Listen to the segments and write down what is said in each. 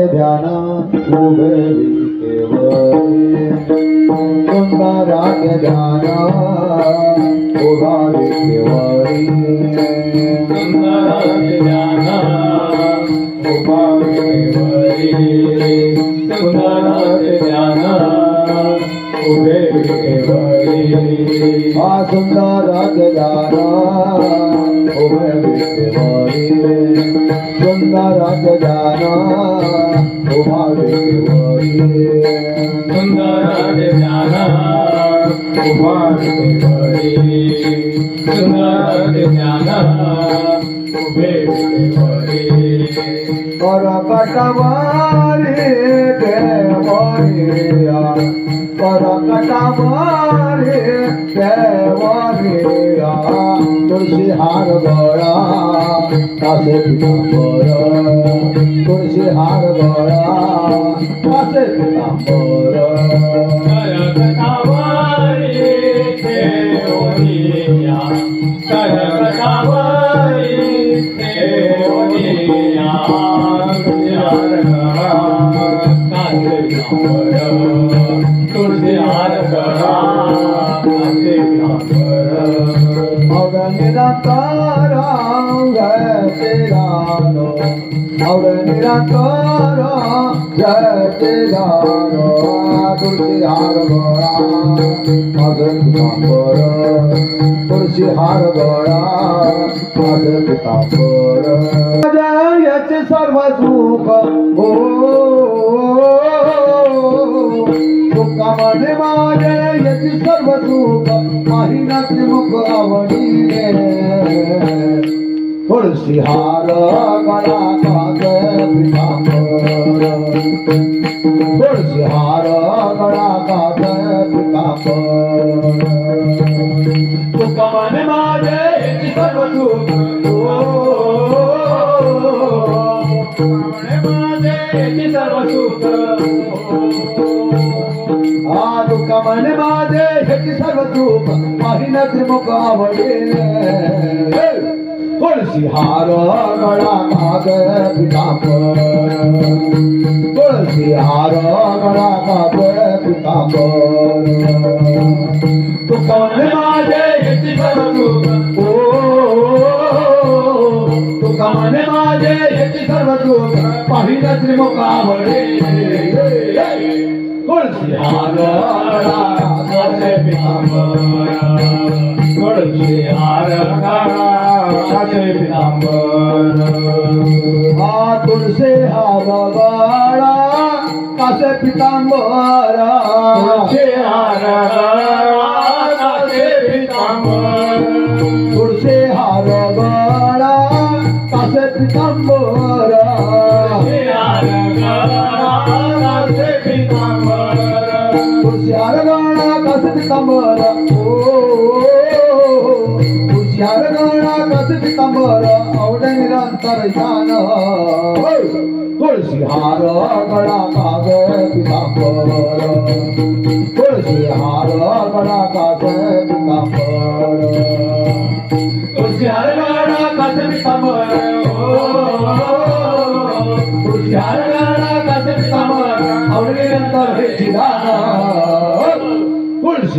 ध्यान उभे केवळी सुंदराचे ध्यान उभारी केवळी सुंदराचे ध्यान उभारी केवळी सुंदराचे ध्यान उभे केवळी हा सुंदराचे ध्यान उभे केवळी सुंदराचे ध्यान उभारे केवळी सुंदराचे ध्यान उभारे केवळी सुंदराचे ध्यान उभे केवळी परकटवारी देवरिया परकटवारी देवरिया तुळशी हार गळा कासे पितांबर तुळशी हार गळा कासे पितांबर करकटावरी देवरिया करकटावरी देवरिया तुळशी हार गळा कासे पितांबर तुळशी हार गळा कासे पितांबर निरंतर निरंतर जय जानो तुलसी हार गळा माझं पितांबर तुलसी हार गळा माझं पितांबर जयाचे सर्व सुख हो तुका म्हणे माझे याची सर्व सुख माहिना त्रिमुख आवडीने तुळशी हार गळा कासे पितांबर तुळशी हार गळा कासे पितांबर तुका म्हणे माझे याची सर्व सुख म्हणे माझे याची सर्व सुख तुका म्हणे माझे याची सर्व सुख माहिना त्रिमुख आवडीने तुळशी हार गळा कासे पितांबर तुळशी हार गळा कासे पितांबर तुका म्हणे माझे याची सर्व सुख तुका म्हणे माझे याची सर्व सुख पाहिलं त्रिमुख आवडीने तुळशी हार गळा कासे पितांबर तुळशी हार गळा कासे पितांबर तुळशी हार गळा कासे पितांबर तुळशी हार गळा कासे पितांबर तुळशी हार गळा कासे पितांबर तुळशी हार गळा कासे पितांबर तुळशी हार गळा कासे पितांबर तुळशी हार गळा कासे पितांबर आवडे निरंतर ध्यान तुळशी हार गळा कासे पितांबर तुळशी हार गळा कासे पितांबर तुळशी हार गळा कासे पितांबर तुळशी हार गळा कासे पितांबर आवडे निरंतर ध्यान तुळशी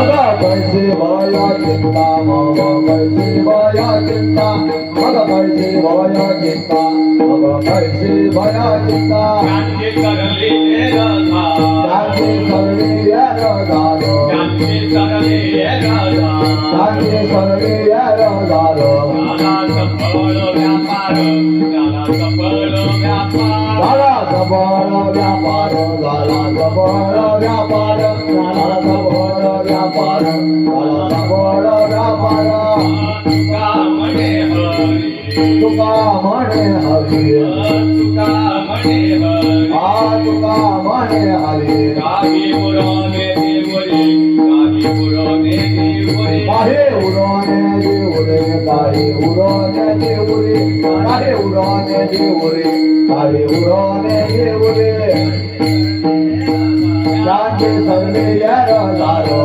मगा पैसे भया चिंता मगा पैसे भया चिंता मगा पैसे भया चिंता मगा पैसे भया चिंता ज्ञानचे सरले राधा ज्ञानचे सरले राधा ज्ञानचे सरले राधा ज्ञानचे सरले राधा झाला सफळ व्यापार झाला सफळ व्यापार झाला सफळ व्यापार झाला सफळ व्यापार झाला सफळ व्यापार झाला सफळ व्यापार तुका म्हणे हरी तुका म्हणे हरी तुका म्हणे हरी तुका म्हणे हरी काही पुराणे देवरी काही पुराणे देवरी आहे उराने देवरे काही उराने देवरे आहे उराने देवरे काही उराने देवरे ज्ञानचे सरले राधारो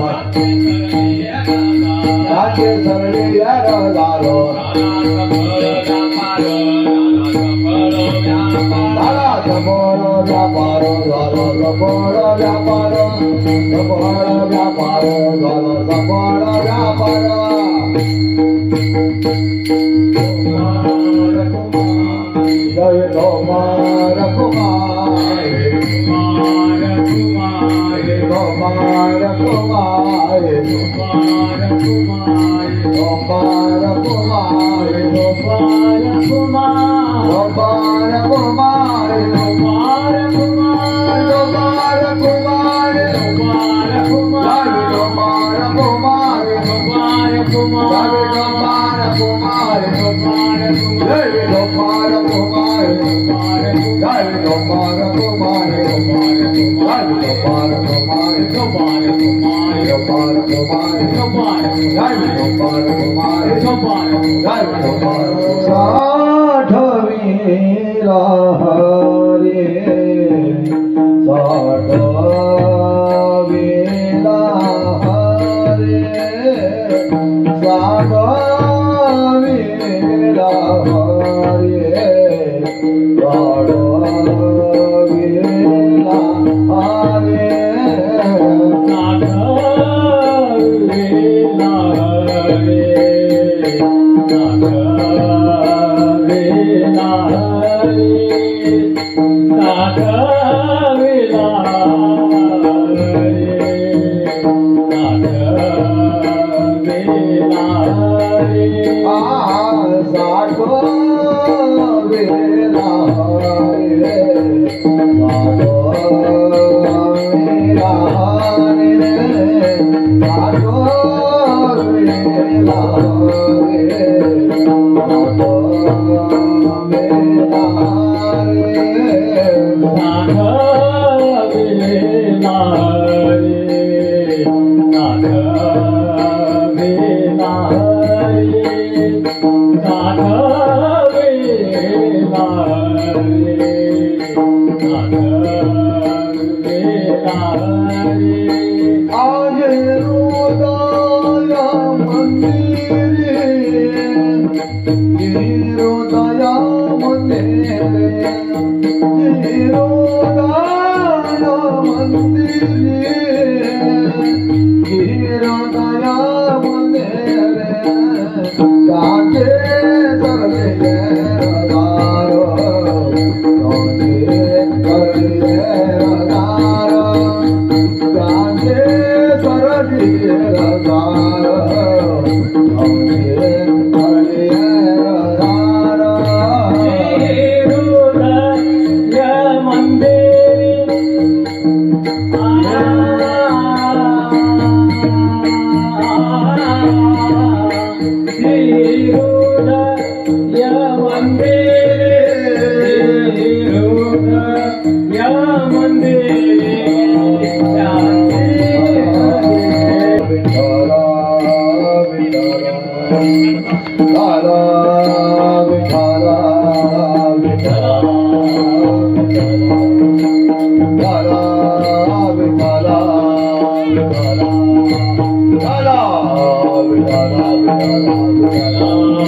ज्ञानचे सरले राधारो झाला सफळ व्यापार झाला सफळ व्यापार सफळ व्यापार झाला सफळ व्यापार जय कुमार कुमार कुमार कुमार कुमार कुमार कुमार साठवीला हरे साठवीला हरे साठवीला हरे साठवीला हरे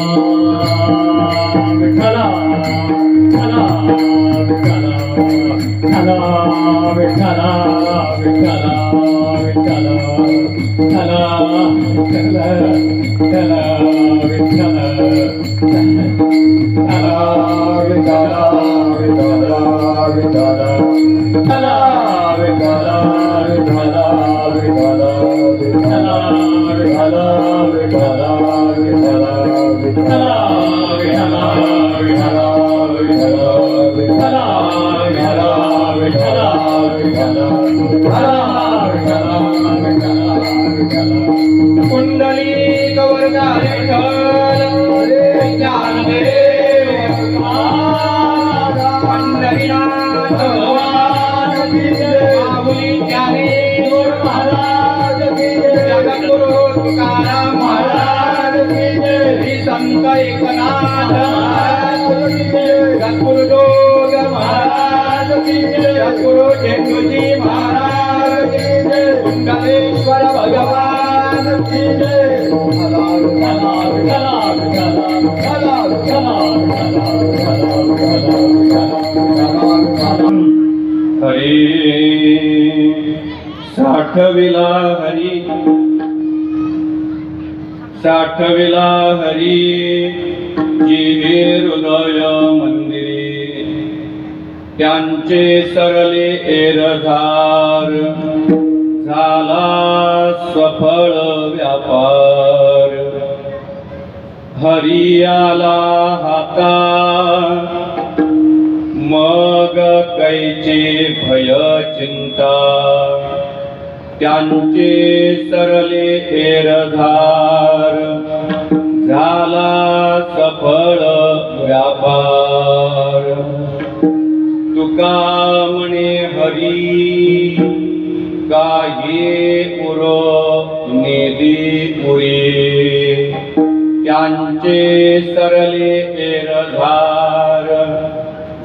Love, संत एकनाथ महाराज की जय, सद्गुरु जोग महाराज की जय, सद्गुरु जेठूजी महाराज की जय, कुंडलेश्वर भगवान की जय। हरी साठविला हरी, साठविला हरी जिहे हृदय मंदिरे, त्यांचे सरले एरधार, झाला सफळ व्यापार। हरी आला हाता मग कैचे भय चिंता, त्यांचे सरले एरधार, झाला सफळ व्यापार। तुका म्हणे हरी गाये पुरो निधी पुरी, त्यांचे सरले एरधार,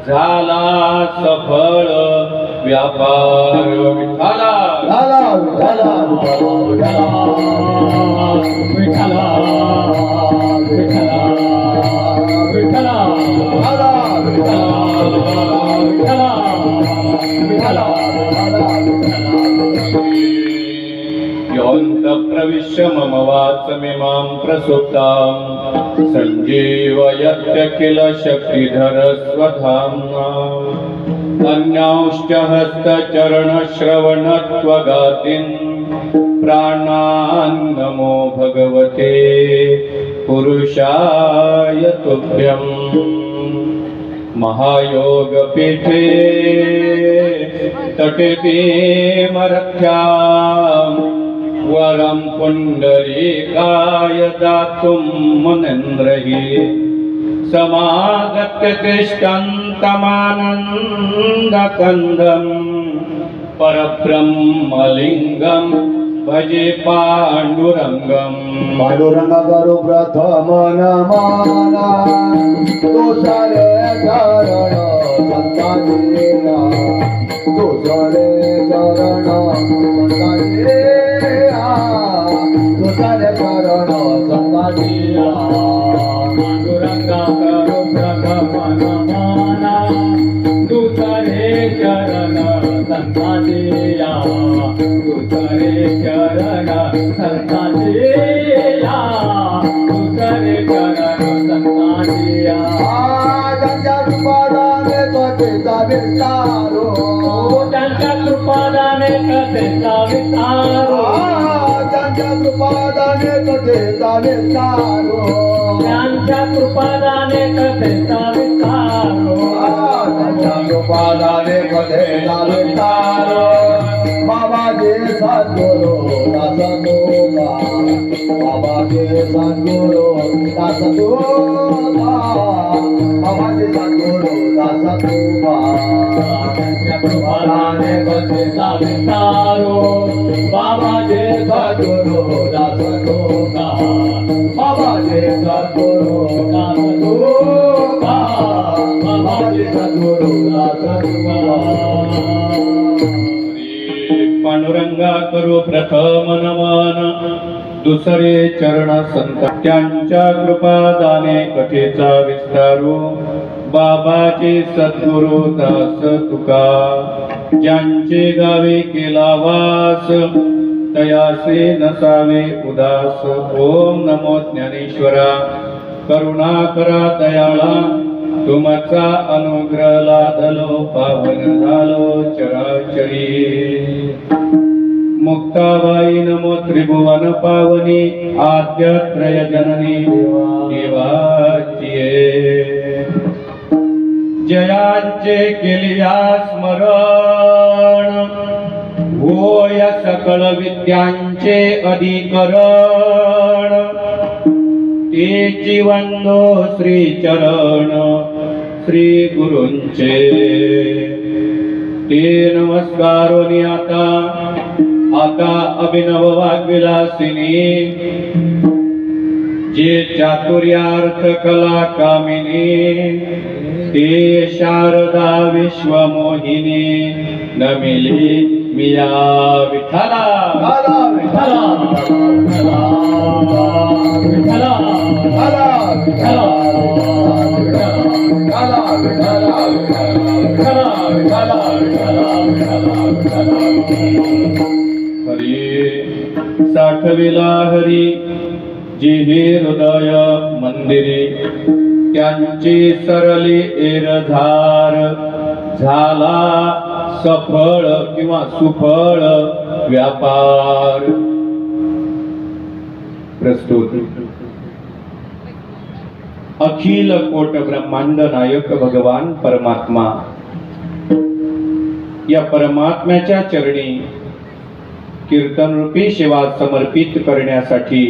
झाला सफळ व्यापार। विठ्ठला विठ्ठला विठ्ठला विठ्ठला विठ्ठला विठ्ठला विठ्ठला योऽन्त प्रविश्य मम वाचमिमां प्रसुप्तां, सञ्जीवयत्य किल शक्तिधर स्वधाम्ना। अन्यांश्च हस्तचरणश्रवणत्वगातिन्, प्राणान् नमो भगवते पुरुषाय तुभ्यम्। महायोगपीठे तटितीमरथ्यां, वरं पुण्डरीकाय दातुं मुनीन्द्रैः, समागत्य तिष्ठन्तमानन्दकन्दं, परब्रह्मलिङ्गं भजे पाण्डुरङ्गम्। पांडुरंगा करू प्रथम नमना, तुझरे चरण संतानीला, तुझरे चरण संतानीला, तुझरे चरण संतानीला। पांडुरंगा करू प्रथम नमना, तुझरे चरण संतानीला, तुझरे चरण संतानीला, तुझरे चरण संतानीला। त्यांच्या कृपादाने कथेचा विस्तारो, त्यांच्या कृपादाने कथेचा विस्तारो, त्यांच्या कृपादाने कथेचा विस्तारो, त्यांच्या कृपादाने कथेचा विस्तारो, त्यांच्या कृपादाने कथेचा विस्तारो। बाबाजी सद्गुरु दास तुका, बाबाजी सद्गुरु दास तुका, बाबाजी सद्गुरु दास तुका। त्यांच्या कृपादाने कथेचा विस्तारो, बाबाजी सद्गुरु दास तुका, बाबाजी सद्गुरु दास तुका, बाबाजी सद्गुरु दास तुका। पांडुरंगा करू प्रथम नमन, दुसरे चरण संत, त्यांच्या कृपादाने कथेचा विस्तारू। बाबाचे सद्गुरु दास तुका, ज्यांचे गावे केला वास, तयासे नसावे उदास। ओम नमो ज्ञानेश्वरा, करुणा करा दयाळा, तुमचा अनुग्रह लादलो पावन झालो चराचरी। मुक्ताबाई नमो त्रिभुवन पावनी, आद्यत्रय जननी देवाचिये। जयांचे केलिया स्मरण, होय सकळ विद्यांचे अधिकरण। तेची वंदो श्री चरण श्री गुरूंचे, ते नमस्कारोनी आता अभिनव वाग्विलासिनी। जे चातुर्यार्थ कला कामिनी ते शारदा विश्वमोहिनी नमिली मिया विठ्ठला हरी साठविला हरी जे हे हृदय मंदिरे त्यांची सरली एरधार झाला सफळ किंवा सुफळ व्यापार. प्रस्तुत अखिल कोट ब्रह्मांड नायक भगवान परमात्मा या परमात्म्याच्या चरणी कीर्तन रूपी सेवा समर्पित करण्यासाठी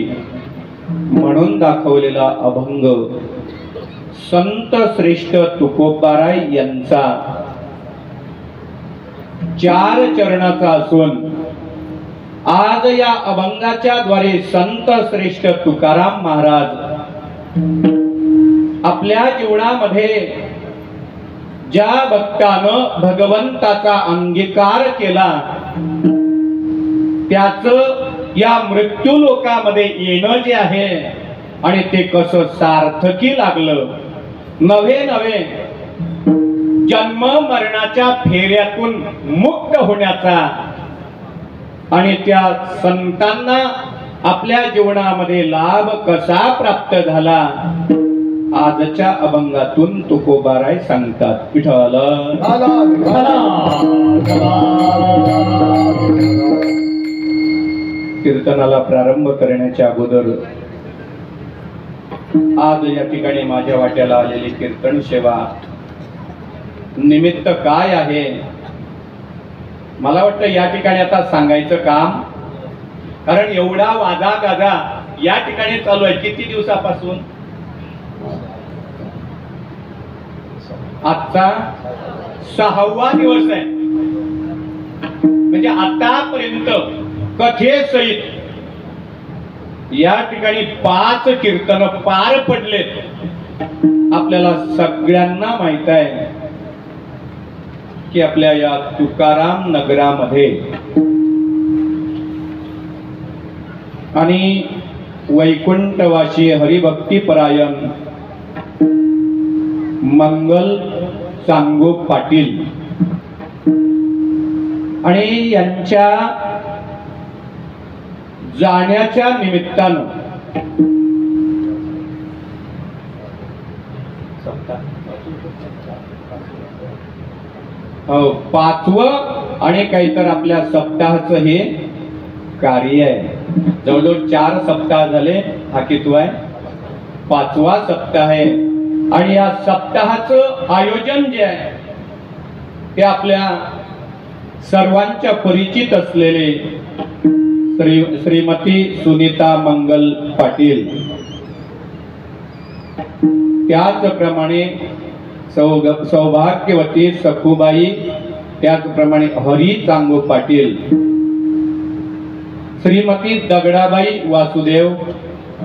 म्हणून दाखवलेला अभंग संत श्रेष्ठ तुकोबाराय यांचा 4 चरणाचा असून आज या अभंगाच्या द्वारे संत श्रेष्ठ तुकाराम महाराज आपल्या जीवनामध्ये ज्या भक्तानं भगवंताचा अंगीकार केला त्याचं या मृत्यू लोकामध्ये येणं जे आहे आणि ते कसं सार्थकी लागलं, नवे नवे जन्म मरणाच्या फेऱ्यातून मुक्त होण्याचा आणि त्या संतांना आपल्या जीवनामध्ये लाभ कसा प्राप्त झाला आजच्या अभंगातून तुकोबाराय सांगतात. विठ्ठल कीर्तनाला प्रारंभ करण्याच्या अगोदर आज या ठिकाणी माझ्या वाट्याला आलेली कीर्तन सेवा निमित्त काय आहे मला वाटतं या ठिकाणी आता सांगायचं काम, कारण एवढा वादा गाजा या ठिकाणी चालू आहे. किती दिवसापासून? आजचा 6वा दिवस आहे. म्हणजे आतापर्यंत कथेसहित या ठिकाणी 5 कीर्तन पार पडलेत. आपल्याला सगळ्यांना माहित आहे की आपल्या या तुकाराम नगरामध्ये आणि वैकुंठवासी हरिभक्तीपरायण मंगल सांगो पाटील आणि यांच्या जाण्याच्या निमित्तानं पाचवं आणि काहीतर आपल्या सप्ताहाचं हे कार्य आहे. जवळजवळ 4 सप्ताह झाले, हा कितवा आहे? 5वा सप्ताह आहे. आणि या सप्ताहाचं आयोजन जे आहे ते आपल्या सर्वांच्या परिचित असलेले श्रीमती सुनीता मंगल पाटील, त्याचप्रमाणे सौभाग्यवती सखुबाई, त्याचप्रमाणे हरी चांगो पाटील, श्रीमती दगडाबाई वासुदेव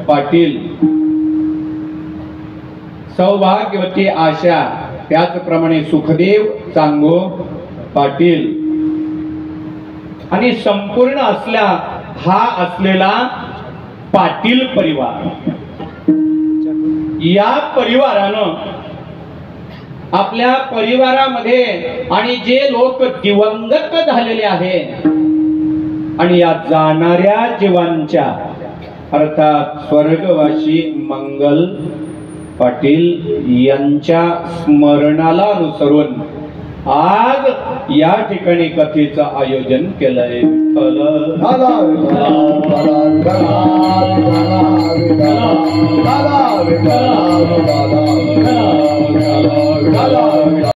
पाटील, सौभाग्यवती आशा, त्याचप्रमाणे सुखदेव चांगो पाटील आणि संपूर्ण असलेला पाटील परिवार. या परिवारानं आपल्या परिवारामध्ये आणि जे लोक दिवंगत झालेले आहे आणि या जाणाऱ्या जीवांच्या अर्थात स्वर्गवासी मंगल पाटील यांच्या स्मरणाला अनुसरून आज या ठिकाणी कथेचं आयोजन केलंय. विठ्ठल